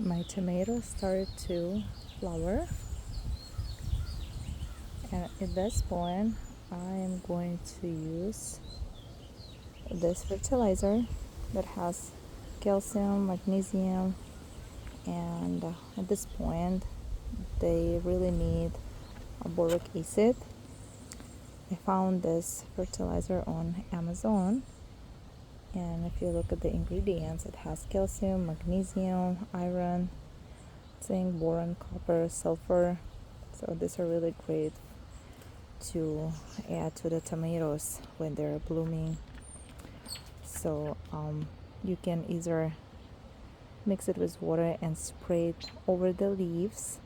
My tomatoes started to flower, and at this point I am going to use this fertilizer that has calcium, magnesium, and at this point they really need a boric acid. I found this fertilizer on Amazon, and if you look at the ingredients, it has calcium, magnesium, iron, zinc, boron, copper, sulfur. So these are really great to add to the tomatoes when they're blooming. So you can either mix it with water and spray it over the leaves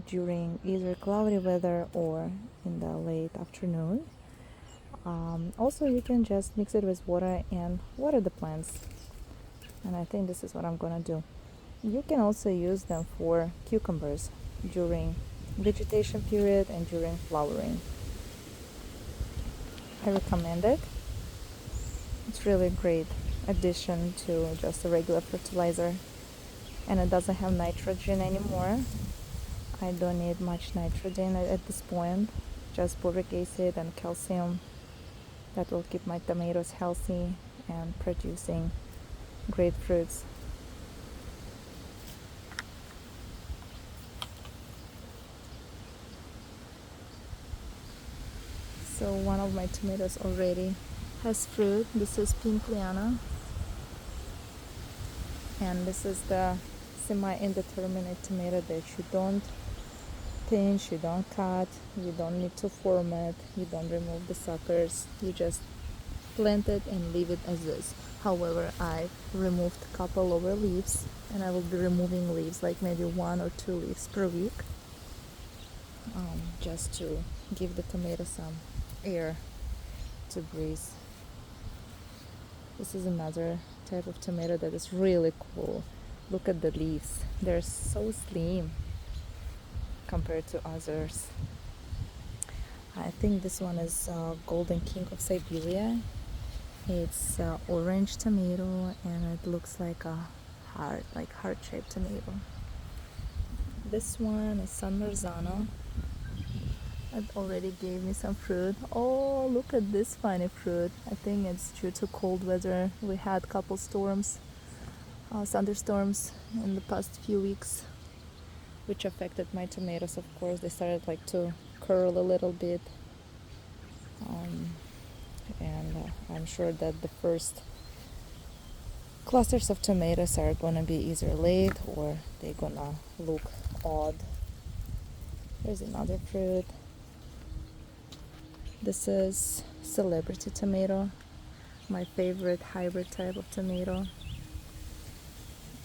during either cloudy weather or in the late afternoon. Also, you can just mix it with water and water the plants, and I think this is what I'm gonna do. You can also use them for cucumbers during vegetation period and during flowering. I recommend it. It's really a great addition to just a regular fertilizer, and it doesn't have nitrogen anymore. I don't need much nitrogen at this point, just boric acid and calcium. That will keep my tomatoes healthy and producing great fruits. So one of my tomatoes already has fruit. This is pink liana, and this is the semi-indeterminate tomato that you don't pinch, you don't cut, you don't need to form it, you don't remove the suckers, you just plant it and leave it as is. However, I removed a couple lower leaves, and I will be removing leaves, like maybe 1 or 2 leaves per week, just to give the tomato some air to breathe. This is another type of tomato that is really cool. Look at the leaves, they're so slim compared to others. I think this one is Golden King of Siberia. It's orange tomato, and it looks like a heart-shaped tomato. This one is San Marzano. It already gave me some fruit. Oh, look at this funny fruit. I think it's due to cold weather. We had a couple storms, thunderstorms in the past few weeks, which affected my tomatoes. Of course, they started to curl a little bit, and I'm sure that the first clusters of tomatoes are gonna be either late or they're gonna look odd. There's another fruit. This is celebrity tomato, my favorite hybrid type of tomato,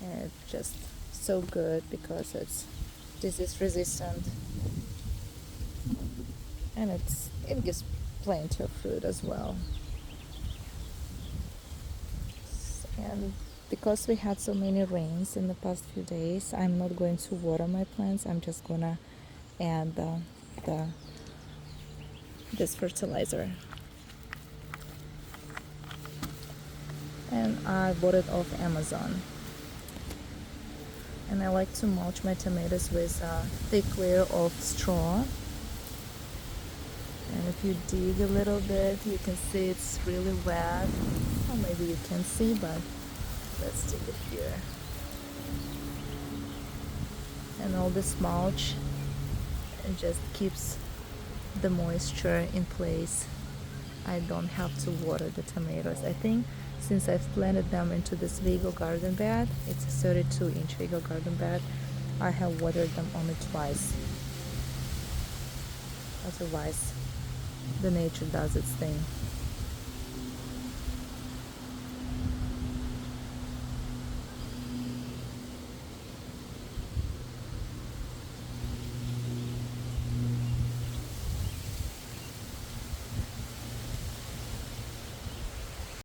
and it's just so good because it's disease resistant, and it gives plenty of fruit as well. And because we had so many rains in the past few days, I'm not going to water my plants. I'm just gonna add this fertilizer, and I bought it off Amazon. And I like to mulch my tomatoes with a thick layer of straw. And if you dig a little bit, you can see it's really wet. Or maybe you can see, but let's dig it here. And all this mulch, it just keeps the moisture in place. I don't have to water the tomatoes. I think since I've planted them into this Vigo garden bed, it's a 32-inch Vigo garden bed, I have watered them only twice. Otherwise, the nature does its thing.